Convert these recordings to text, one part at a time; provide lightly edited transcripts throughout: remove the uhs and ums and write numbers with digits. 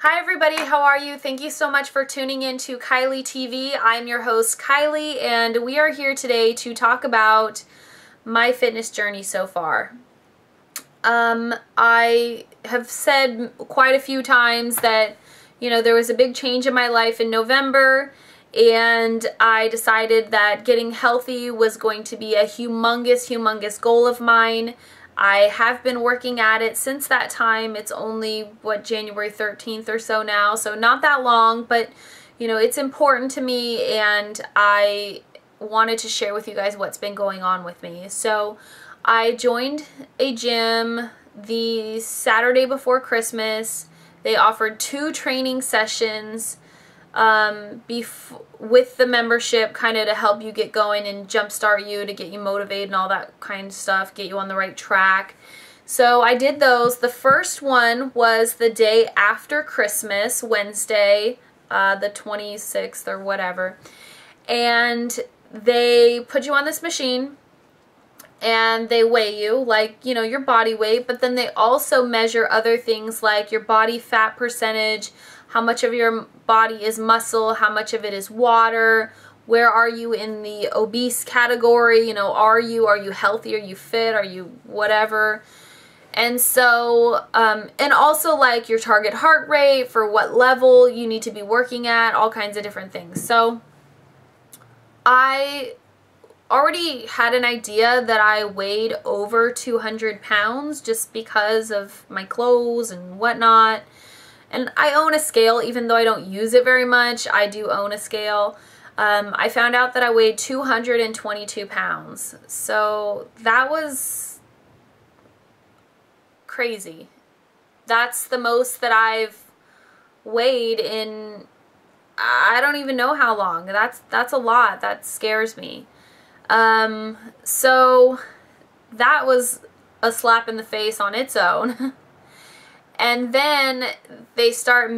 Hi everybody, how are you? Thank you so much for tuning in to Kylie TV. I'm your host Kylie, and we are here today to talk about my fitness journey so far. I have said quite a few times that, there was a big change in my life in November, and I decided that getting healthy was going to be a humongous goal of mine. I have been working at it since that time. It's only, January 13th or so now, so not that long, but, it's important to me, and I wanted to share with you guys what's been going on with me. So I joined a gym the Saturday before Christmas. They offered 2 training sessions with the membership, kind of to help you get going and jumpstart you, to get you motivated and all that kind of stuff, get you on the right track. So I did those. The first one was the day after Christmas, Wednesday, the 26th or whatever. And they put you on this machine and they weigh you, like, your body weight, but then they also measure other things like your body fat percentage, how much of your body is muscle, how much of it is water, where are you in the obese category, are you healthy, are you fit, are you whatever. And so, and also like your target heart rate, for what level you need to be working at, all kinds of different things. So I already had an idea that I weighed over 200 pounds just because of my clothes and whatnot. And I own a scale, even though I don't use it very much. I do own a scale. I found out that I weighed 222 pounds. So that was crazy. That's the most that I've weighed in, I don't even know how long. That's a lot. That scares me. So that was a slap in the face on its own. And then they start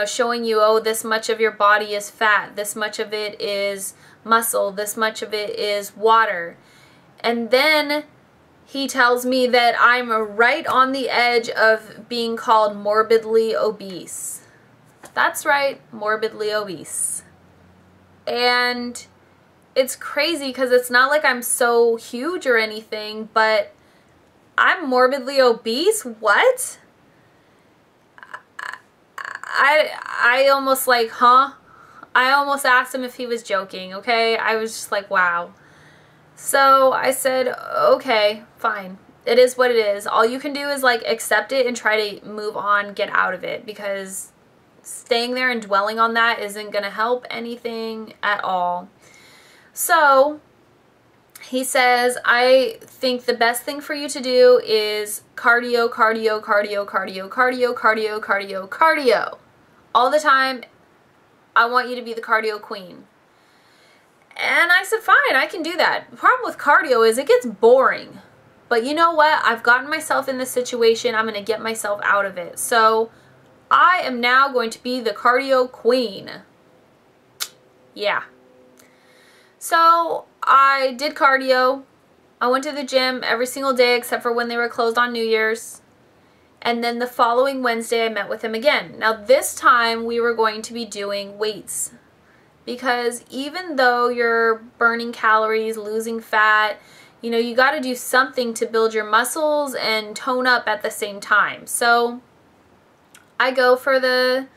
showing you, oh, this much of your body is fat, this much of it is muscle, this much of it is water. And then he tells me that I'm right on the edge of being called morbidly obese. That's right, morbidly obese. And it's crazy because it's not like I'm so huge or anything, but I'm morbidly obese? What? I almost like, huh? I almost asked him if he was joking, okay? I was just like, wow. So I said, okay, fine. It is what it is. All you can do is like accept it and try to move on, get out of it, because staying there and dwelling on that isn't going to help anything at all. So he says, I think the best thing for you to do is cardio, cardio, cardio, cardio, cardio, cardio, cardio, cardio. All the time. I want you to be the cardio queen. And I said, fine, I can do that. The problem with cardio is it gets boring. But you know what? I've gotten myself in this situation. I'm going to get myself out of it. So I am now going to be the cardio queen. Yeah. So I did cardio. I went to the gym every single day except for when they were closed on New Year's. And then the following Wednesday I met with him again. Now this time we were going to be doing weights. Because even though you're burning calories, losing fat, you got to do something to build your muscles and tone up at the same time. So I go for the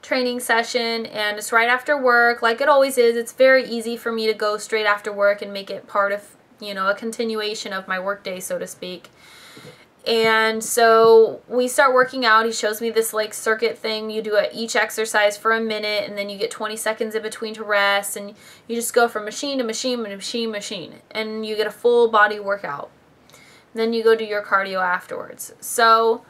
training session, and it's right after work, like it always is. It's very easy for me to go straight after work and make it part of, a continuation of my work day, so to speak. And so we start working out. He shows me this like circuit thing. You do each exercise for a minute, and then you get 20 seconds in between to rest, and you just go from machine to machine to machine, and you get a full body workout. Then you go do your cardio afterwards. So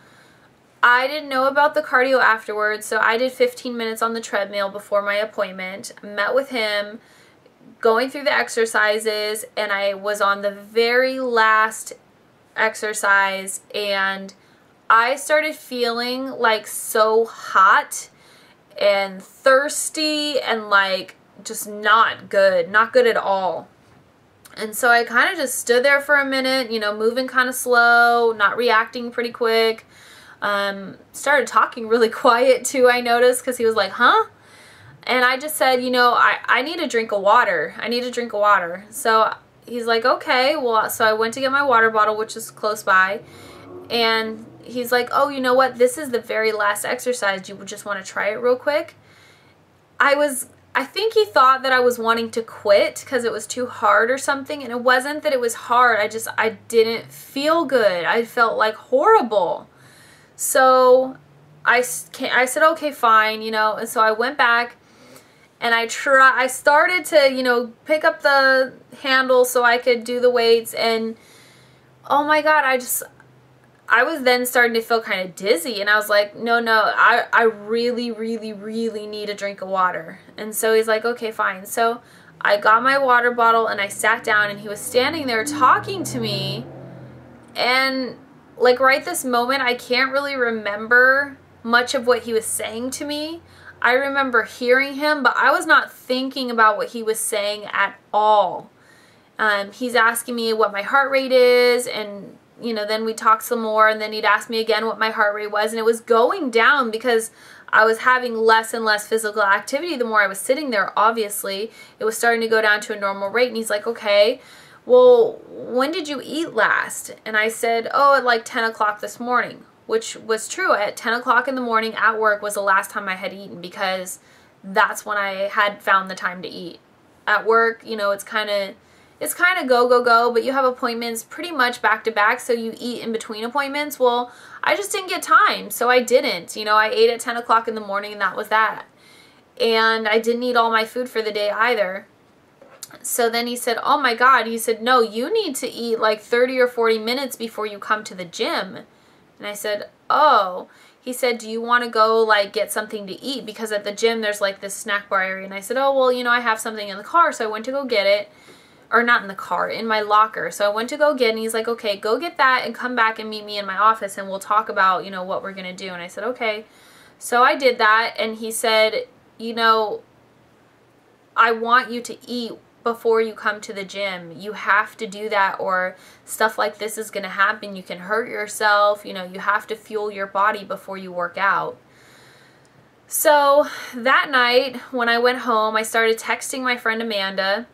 I didn't know about the cardio afterwards, so I did 15 minutes on the treadmill before my appointment, met with him, going through the exercises, and I was on the very last exercise, and I started feeling like so hot and thirsty and like just not good at all. And so I kind of just stood there for a minute, moving kind of slow, not reacting pretty quick. started talking really quiet too, I noticed, because he was like, huh? And I just said, you know, I need a drink of water. I need a drink of water. So he's like, okay. Well, so I went to get my water bottle, which is close by. And he's like, oh, you know what? This is the very last exercise. Do you just want to try it real quick? I think he thought that I was wanting to quit because it was too hard or something. And it wasn't that it was hard. I didn't feel good. I felt like horrible. So I said, okay, fine, you know. And so I went back and I started to, you know, pick up the handle so I could do the weights. And oh my God, I was then starting to feel kind of dizzy, and I was like, no, I really, really, really need a drink of water. And so he's like, okay, fine. So I got my water bottle and I sat down, and he was standing there talking to me. And like right this moment, I can't really remember much of what he was saying to me. I remember hearing him, but I was not thinking about what he was saying at all. He's asking me what my heart rate is, and you know, then we talked some more, and then he'd ask me again what my heart rate was, and it was going down because I was having less and less physical activity the more I was sitting there, obviously. It was starting to go down to a normal rate, and he's like, okay, well, when did you eat last? And I said, oh, at like 10 o'clock this morning, which was true. At 10 o'clock in the morning at work was the last time I had eaten, because that's when I had found the time to eat. At work, you know, it's kind of go, but you have appointments pretty much back to back, so you eat in between appointments. Well, I just didn't get time, so I didn't. You know, I ate at 10 o'clock in the morning, and that was that. And I didn't eat all my food for the day either. So then he said, oh my God, he said, no, you need to eat like 30 or 40 minutes before you come to the gym. And I said, oh. He said, do you want to go like get something to eat? Because at the gym there's like this snack bar area. And I said, oh, well, you know, I have something in the car. So I went to go get it. Or not in the car, in my locker. So I went to go get it, and he's like, okay, go get that and come back and meet me in my office, and we'll talk about, you know, what we're going to do. And I said, okay. So I did that, and he said, you know, I want you to eat before you come to the gym. You have to do that, or stuff like this is going to happen. You can hurt yourself. You know, you have to fuel your body before you work out. So that night when I went home, I started texting my friend Amanda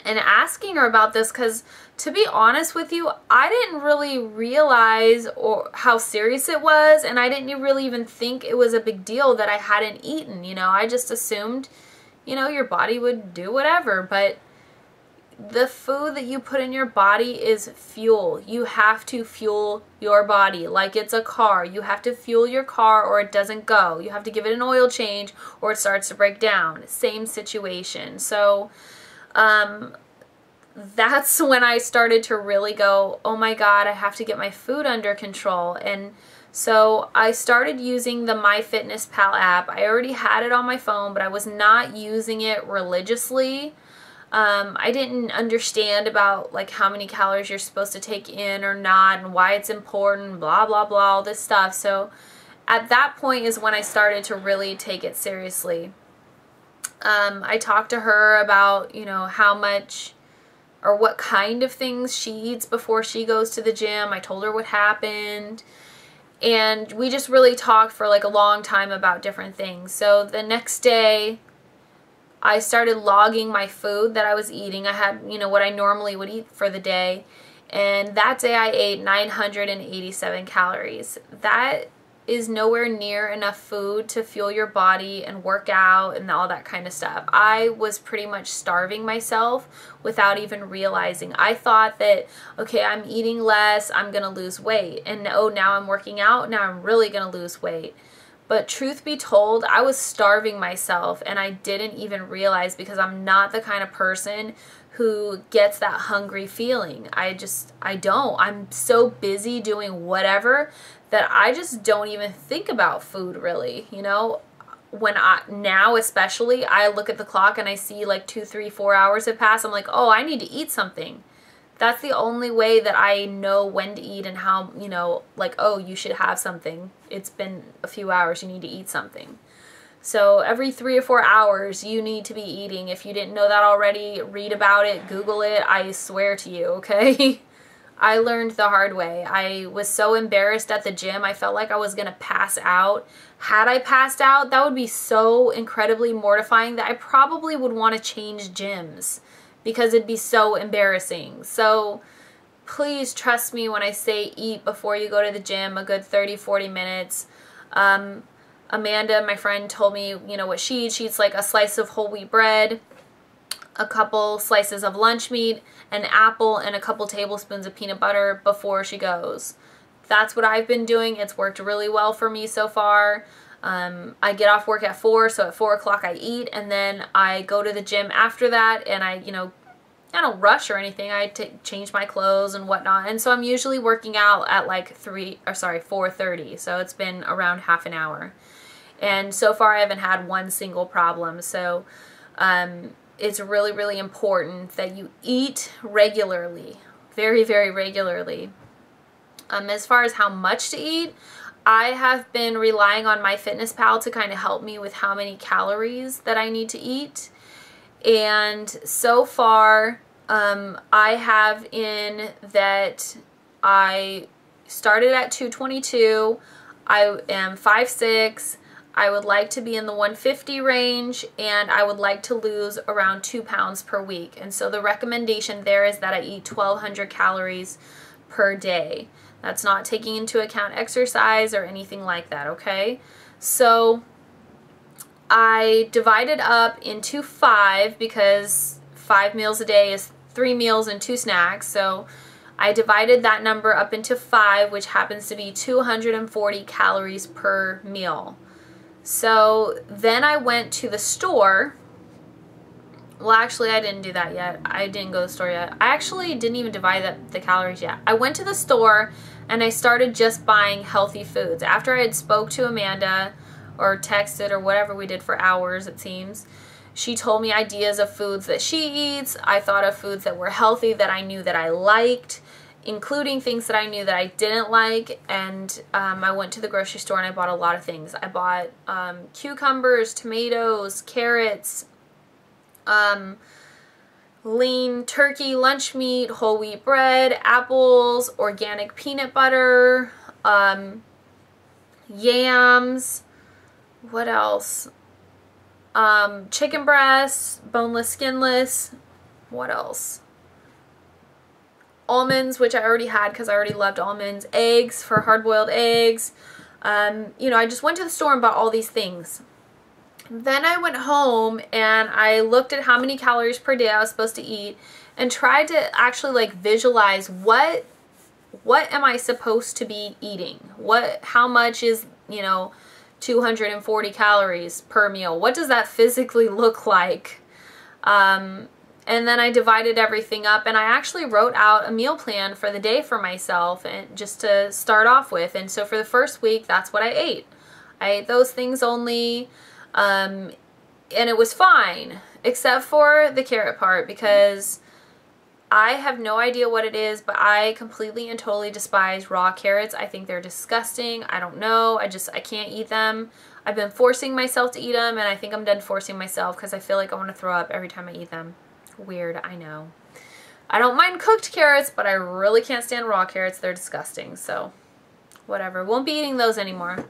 and asking her about this, because to be honest with you, I didn't really realize how serious it was, and I didn't really even think it was a big deal that I hadn't eaten. You know, I just assumed, you know, your body would do whatever. But the food that you put in your body is fuel. You have to fuel your body like it's a car. You have to fuel your car or it doesn't go. You have to give it an oil change or it starts to break down. Same situation. So that's when I started to really go, oh my God, I have to get my food under control. And so I started using the MyFitnessPal app. I already had it on my phone, but I was not using it religiously. I didn't understand about like how many calories you're supposed to take in or not, and why it's important, blah, blah, blah, all this stuff. So at that point is when I started to really take it seriously. I talked to her about, you know, how much or what kind of things she eats before she goes to the gym. I told her what happened. And we just really talked for like a long time about different things. So the next day, I started logging my food that I was eating. I had, you know, what I normally would eat for the day. And that day I ate 987 calories. That is nowhere near enough food to fuel your body and work out and all that kind of stuff. I was pretty much starving myself without even realizing. I thought that, okay, I'm eating less, I'm going to lose weight. And oh, now I'm working out, now I'm really going to lose weight. But truth be told, I was starving myself and I didn't even realize, because I'm not the kind of person who gets that hungry feeling. I don't. I'm so busy doing whatever that I just don't even think about food really, you know. Now especially, I look at the clock and I see like 2, 3, 4 hours have passed. I'm like, oh, I need to eat something. That's the only way that I know when to eat and how, you know, like, oh, you should have something. It's been a few hours, you need to eat something. So every 3 or 4 hours you need to be eating. If you didn't know that already, read about it, Google it, I swear to you, okay? I learned the hard way. I was so embarrassed at the gym. I felt like I was going to pass out. Had I passed out, that would be so incredibly mortifying that I probably would want to change gyms because it'd be so embarrassing. So please trust me when I say eat before you go to the gym, a good 30-40 minutes. Amanda, my friend, told me, you know, what she eats. She eats like a slice of whole wheat bread, a couple slices of lunch meat, an apple, and a couple tablespoons of peanut butter before she goes. That's what I've been doing. It's worked really well for me so far. I get off work at 4, so at 4 o'clock I eat, and then I go to the gym after that, and I don't rush or anything. I change my clothes and whatnot, and so I'm usually working out at like 4:30, so it's been around half an hour. And so far I haven't had one single problem, so it's really, really important that you eat regularly, very, very regularly. As far as how much to eat, I have been relying on MyFitnessPal to kind of help me with how many calories that I need to eat. And so far, I have in that I started at 222. I am 5'6". I would like to be in the 150 range, and I would like to lose around 2 pounds per week. And so the recommendation there is that I eat 1,200 calories per day. That's not taking into account exercise or anything like that, okay? So I divided up into 5 because 5 meals a day is 3 meals and 2 snacks. So I divided that number up into 5, which happens to be 240 calories per meal. So then I went to the store. Well, actually, I didn't do that yet. I didn't go to the store yet. I actually didn't even divide the calories yet. I went to the store and I started just buying healthy foods. After I had spoke to Amanda or texted or whatever we did for hours, it seems, she told me ideas of foods that she eats. I thought of foods that were healthy that I knew that I liked, including things that I knew that I didn't like. And I went to the grocery store and I bought a lot of things. I bought cucumbers, tomatoes, carrots, lean turkey lunch meat, whole wheat bread, apples, organic peanut butter, yams, what else? Chicken breasts, boneless, skinless, what else? Almonds, which I already had because I already loved almonds, eggs for hard-boiled eggs. You know, I just went to the store and bought all these things. Then I went home and I looked at how many calories per day I was supposed to eat and tried to actually like visualize what am I supposed to be eating? How much is, you know, 240 calories per meal? What does that physically look like? And then I divided everything up and I actually wrote out a meal plan for the day for myself and just to start off with. And so for the first week, that's what I ate. I ate those things only. And it was fine, except for the carrot part, because I have no idea what it is, but I completely and totally despise raw carrots. I think they're disgusting. I don't know. I can't eat them. I've been forcing myself to eat them, and I think I'm done forcing myself because I feel like I want to throw up every time I eat them. Weird, I know. I don't mind cooked carrots, but I really can't stand raw carrots. They're disgusting, so whatever. Won't be eating those anymore.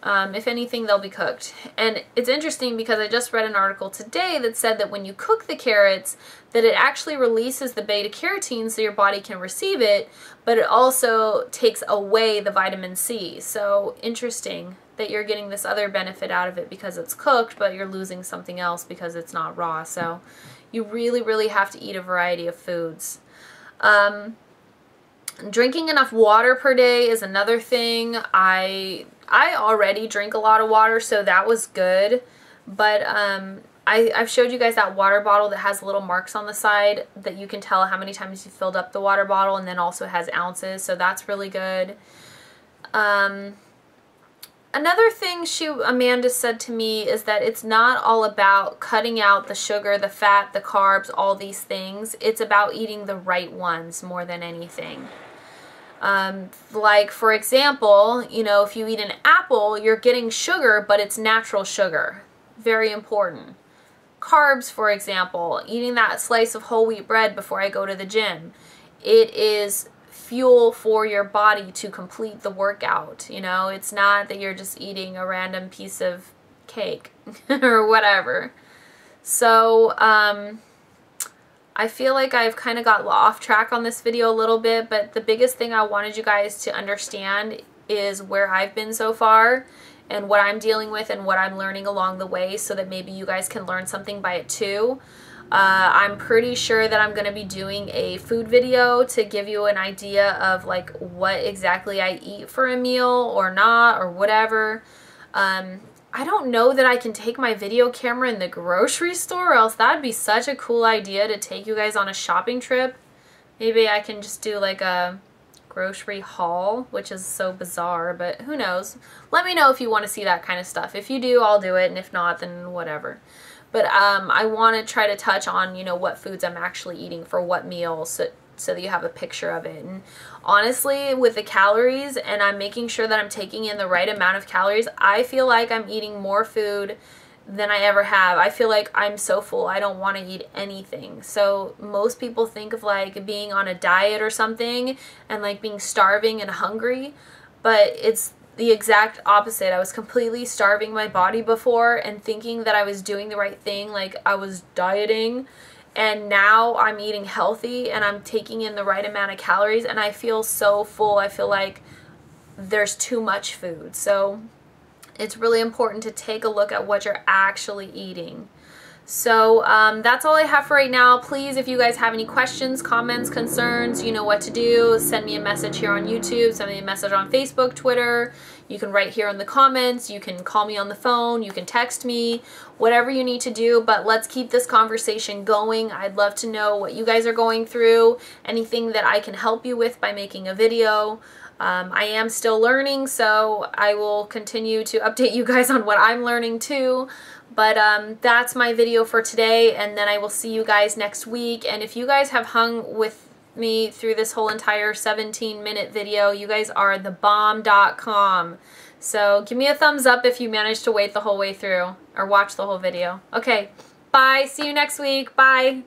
If anything, they'll be cooked. And it's interesting because I just read an article today that said that when you cook the carrots, that it actually releases the beta carotene so your body can receive it, but it also takes away the vitamin C. So interesting that you're getting this other benefit out of it because it's cooked, but you're losing something else because it's not raw. So you really, really have to eat a variety of foods. Drinking enough water per day is another thing. I already drink a lot of water, so that was good. But I've showed you guys that water bottle that has little marks on the side that you can tell how many times you filled up the water bottle, and then also has ounces, so that's really good. Another thing Amanda said to me is that it's not all about cutting out the sugar, the fat, the carbs, all these things. It's about eating the right ones more than anything. Like, for example, you know, if you eat an apple, you're getting sugar, but it's natural sugar. Very important. Carbs, for example, eating that slice of whole wheat bread before I go to the gym. It is fuel for your body to complete the workout. You know, it's not that you're just eating a random piece of cake or whatever. So I feel like I've kind of got off track on this video a little bit, but the biggest thing I wanted you guys to understand is where I've been so far and what I'm dealing with and what I'm learning along the way, so that maybe you guys can learn something by it too. I'm pretty sure that I'm going to be doing a food video to give you an idea of like what exactly I eat for a meal or not or whatever. I don't know that I can take my video camera in the grocery store, or else that'd be such a cool idea to take you guys on a shopping trip. Maybe I can just do like a grocery haul, which is so bizarre, but who knows. Let me know if you want to see that kind of stuff. If you do, I'll do it, and if not, then whatever. But I want to try to touch on, you know, what foods I'm actually eating for what meals, so that you have a picture of it. And honestly, with the calories, and I'm making sure that I'm taking in the right amount of calories, I feel like I'm eating more food than I ever have. I feel like I'm so full, I don't want to eat anything. So most people think of like being on a diet or something and like being starving and hungry, but it's the exact opposite. I was completely starving my body before and thinking that I was doing the right thing, like I was dieting, and now I'm eating healthy and I'm taking in the right amount of calories and I feel so full. I feel like there's too much food. So it's really important to take a look at what you're actually eating. So that's all I have for right now. Please, if you guys have any questions, comments, concerns, you know what to do. Send me a message here on YouTube, send me a message on Facebook, Twitter. You can write here in the comments, you can call me on the phone, you can text me, whatever you need to do, but let's keep this conversation going. I'd love to know what you guys are going through, anything that I can help you with by making a video. I am still learning, so I will continue to update you guys on what I'm learning too. But that's my video for today, and then I will see you guys next week. And if you guys have hung with me through this whole entire 17-minute video, you guys are thebomb.com. So give me a thumbs up if you managed to wait the whole way through or watch the whole video. Okay, bye. See you next week. Bye.